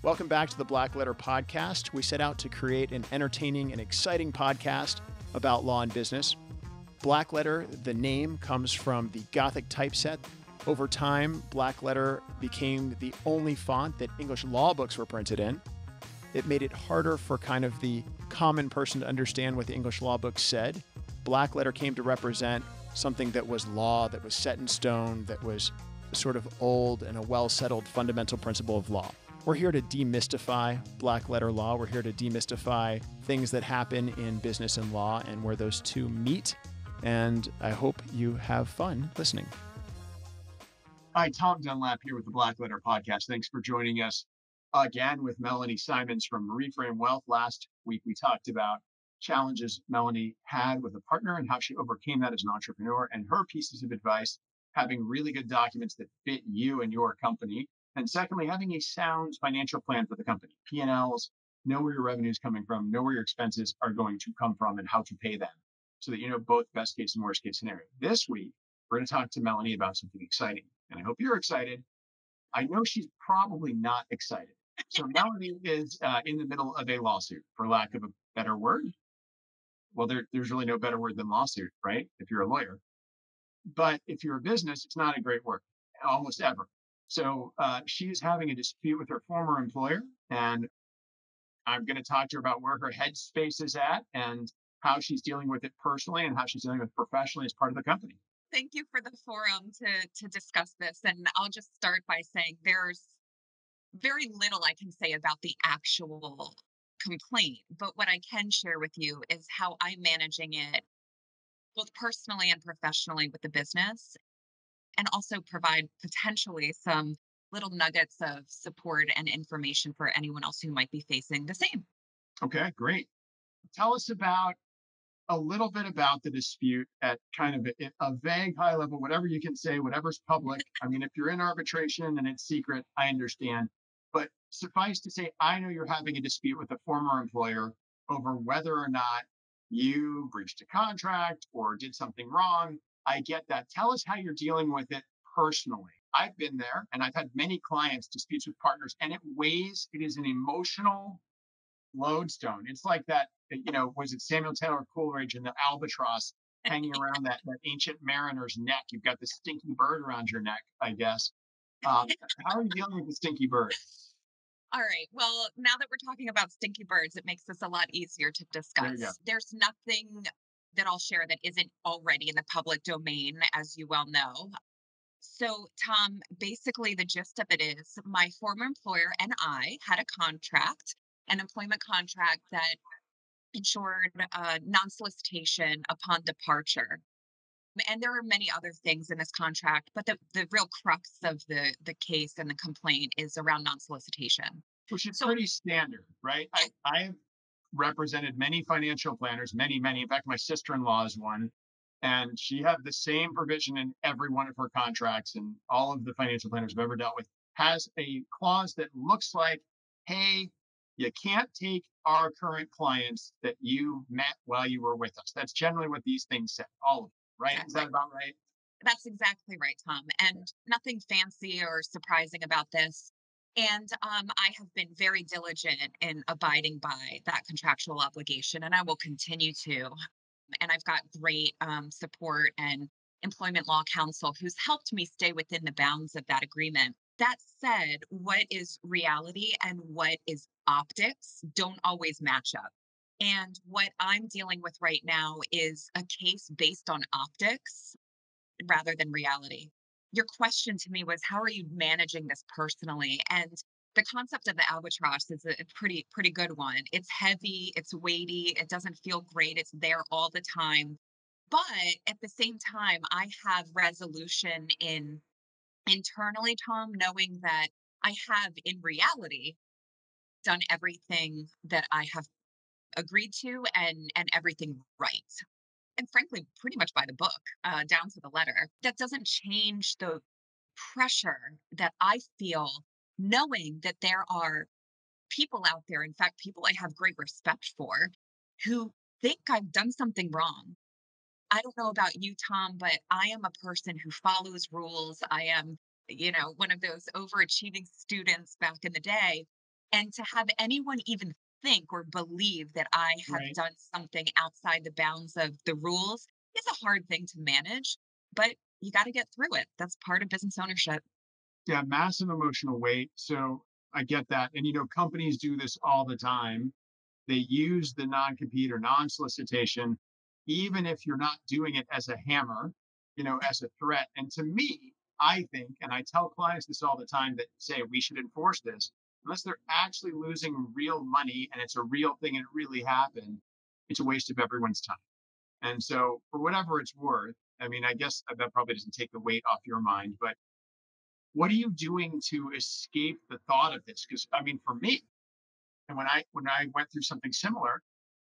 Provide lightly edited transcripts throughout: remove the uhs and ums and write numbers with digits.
Welcome back to the Blackletter podcast. We set out to create an entertaining and exciting podcast about law and business. Blackletter, the name, comes from the Gothic typeset. Over time, Blackletter became the only font that English law books were printed in. It made it harder for kind of the common person to understand what the English law books said. Blackletter came to represent something that was law, that was set in stone, that was sort of old and a well-settled fundamental principle of law. We're here to demystify black-letter law. We're here to demystify things that happen in business and law and where those two meet. And I hope you have fun listening. Hi, Tom Dunlap here with the Blackletter podcast. Thanks for joining us again with Melanie Simons from ReFrame Wealth. Last week, we talked about challenges Melanie had with a partner and how she overcame that as an entrepreneur, and her pieces of advice: having really good documents that fit you and your company. And secondly, having a sound financial plan for the company, P&Ls, know where your revenue is coming from, know where your expenses are going to come from and how to pay them so that you know both best case and worst case scenario. This week, we're going to talk to Melanie about something exciting, and I hope you're excited. I know she's probably not excited. So Melanie is in the middle of a lawsuit, for lack of a better word. Well, there's really no better word than lawsuit, right? If you're a lawyer. But if you're a business, it's not a great word, almost ever. So she is having a dispute with her former employer, and I'm going to talk to her about where her headspace is at and how she's dealing with it personally and how she's dealing with it professionally as part of the company. Thank you for the forum to discuss this. And I'll just start by saying there's very little I can say about the actual complaint. But what I can share with you is how I'm managing it, both personally and professionally with the business, and also provide potentially some little nuggets of support and information for anyone else who might be facing the same. Okay, great. Tell us about a little bit about the dispute at kind of a vague high level, whatever you can say, whatever's public. I mean, if you're in arbitration and it's secret, I understand. But suffice to say, I know you're having a dispute with a former employer over whether or not you breached a contract or did something wrong. I get that. Tell us how you're dealing with it personally. I've been there and I've had many clients disputes with partners, and it weighs, it is an emotional lodestone. It's like that, was it Samuel Taylor Coleridge and the Albatross hanging around that ancient mariner's neck? You've got the stinky bird around your neck, I guess. How are you dealing with the stinky bird? All right. Well, now that we're talking about stinky birds, it makes this a lot easier to There you go. discuss. There's nothing that I'll share that isn't already in the public domain, as you well know. So, Tom, basically, the gist of it is my former employer and I had a contract, an employment contract that ensured non solicitation upon departure. And there are many other things in this contract, but the real crux of the case and the complaint is around non solicitation. Which is So, pretty standard, right? I have represented many financial planners, many. In fact, my sister-in-law is one, and she had the same provision in every one of her contracts, and all of the financial planners I've ever dealt with has a clause that looks like, hey, you can't take our current clients that you met while you were with us. That's generally what these things say, all of them, right? Is that exactly. about right? That's exactly right, Tom. And nothing fancy or surprising about this. And I have been very diligent in abiding by that contractual obligation, and I will continue to. And I've got great support and employment law counsel who's helped me stay within the bounds of that agreement. That said, what is reality and what is optics don't always match up. And what I'm dealing with right now is a case based on optics rather than reality. Your question to me was, how are you managing this personally? And the concept of the albatross is a pretty good one. It's heavy, it's weighty, it doesn't feel great, it's there all the time. But at the same time, I have resolution in internally, Tom, knowing that I have in reality done everything that I have agreed to and everything right, and frankly, pretty much by the book, down to the letter. That doesn't change the pressure that I feel knowing that there are people out there, in fact, people I have great respect for, who think I've done something wrong. I don't know about you, Tom, but I am a person who follows rules. I am, one of those overachieving students back in the day. And to have anyone even think or believe that I have Right. done something outside the bounds of the rules is a hard thing to manage, but you got to get through it. That's part of business ownership. Yeah, massive emotional weight. So I get that. And, companies do this all the time. They use the non-compete or non-solicitation, even if you're not doing it as a hammer, as a threat. And to me, I think, and I tell clients this all the time that say we should enforce this, unless they're actually losing real money and it's a real thing and it really happened, it's a waste of everyone's time. And so, for whatever it's worth, I mean, I guess that probably doesn't take the weight off your mind, but what are you doing to escape the thought of this? Because I mean, for me, and when I went through something similar,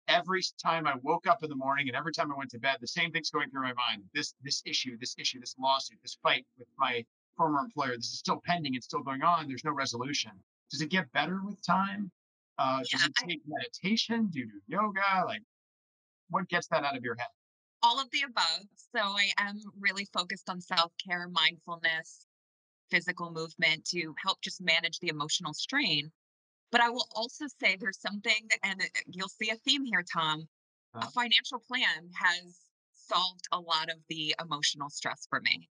every time I woke up in the morning and every time I went to bed, the same thing's going through my mind. This issue, this lawsuit, this fight with my former employer. This is still pending. It's still going on. There's no resolution. Does it get better with time? Does Yeah, it take meditation? Do you do yoga? Like, what gets that out of your head? all of the above. So I am really focused on self care, mindfulness, physical movement to help just manage the emotional strain. But I will also say there's something, and you'll see a theme here, Tom. A Uh, financial plan has solved a lot of the emotional stress for me.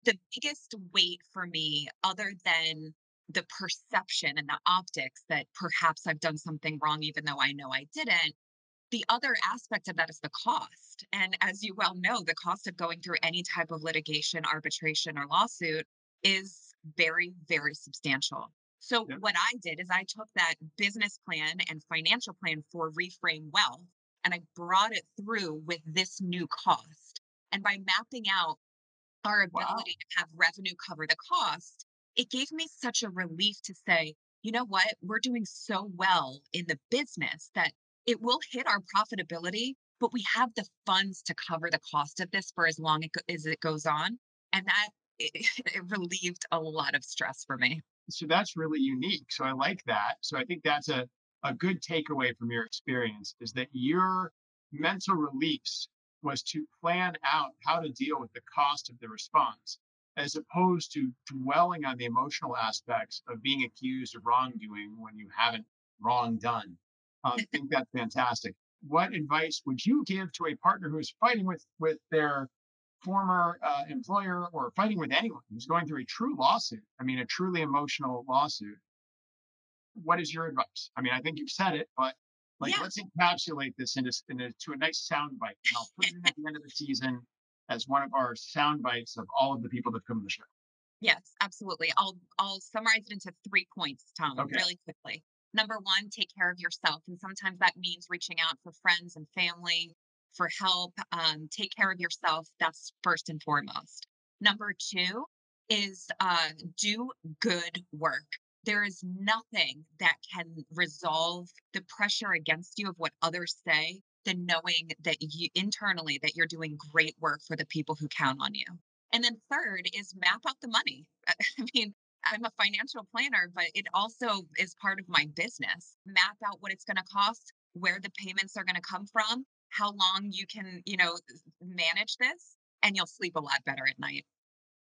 The biggest weight for me, other than the perception and the optics that perhaps I've done something wrong, even though I know I didn't, the other aspect of that is the cost. And as you well know, the cost of going through any type of litigation, arbitration, or lawsuit is very, very substantial. So, yeah. what I did is I took that business plan and financial plan for Reframe Wealth and I brought it through with this new cost. And by mapping out our Wow. ability to have revenue cover the cost, it gave me such a relief to say, you know what, we're doing so well in the business that it will hit our profitability, but we have the funds to cover the cost of this for as long as it goes on. And that it relieved a lot of stress for me. So that's really unique. So I like that. So I think that's a good takeaway from your experience is that your mental release was to plan out how to deal with the cost of the response, as opposed to dwelling on the emotional aspects of being accused of wrongdoing when you haven't wrong done. I think that's fantastic. What advice would you give to a partner who is fighting with their former employer or fighting with anyone who's going through a true lawsuit? I mean, a truly emotional lawsuit. What is your advice? I mean, I think you've said it, but like, Yeah. let's encapsulate this to a nice sound bite, and I'll put it in at the end of the season as one of our sound bites of all of the people that come to the show. Yes, absolutely. I'll summarize it into 3 points, Tom, Okay. really quickly. Number 1, take care of yourself, and sometimes that means reaching out for friends and family for help. Take care of yourself. That's first and foremost. Number 2 is do good work. There is nothing that can resolve the pressure against you of what others say than knowing that you internally that you're doing great work for the people who count on you. And then third is map out the money. I mean, I'm a financial planner, but it also is part of my business. Map out what it's going to cost, where the payments are going to come from, how long you can, manage this, and you'll sleep a lot better at night.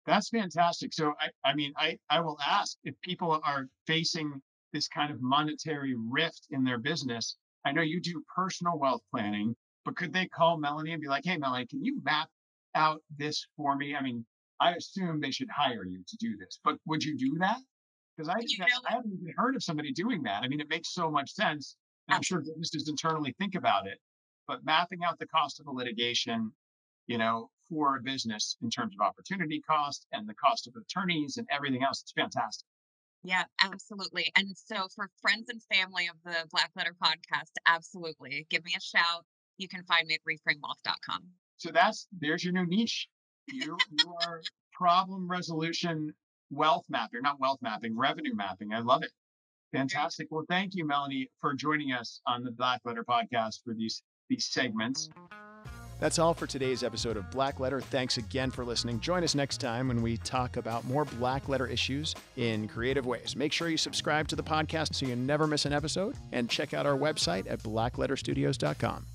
That's fantastic. So I mean, I will ask if people are facing this kind of monetary rift in their business. I know you do personal wealth planning, but could they call Melanie and be like, "Hey, Melanie, can you map out this for me?" I mean, I assume they should hire you to do this, but would you do that? Because I think You that's know, I haven't even heard of somebody doing that. I mean, it makes so much sense, and I'm sure absolutely. businesses internally think about it, but mapping out the cost of a litigation, for a business in terms of opportunity cost and the cost of attorneys and everything else. It's fantastic. Yeah, absolutely. And so for friends and family of the Blackletter podcast, absolutely. Give me a shout. You can find me at reframewealth.com. So there's your new niche. You are problem resolution wealth mapping, not wealth mapping, revenue mapping. I love it. There you Fantastic. Well, thank you, Melanie, for joining us on the Blackletter podcast for these segments. That's all for today's episode of Blackletter. Thanks again for listening. Join us next time when we talk about more Blackletter issues in creative ways. Make sure you subscribe to the podcast so you never miss an episode, and check out our website at blackletterstudios.com.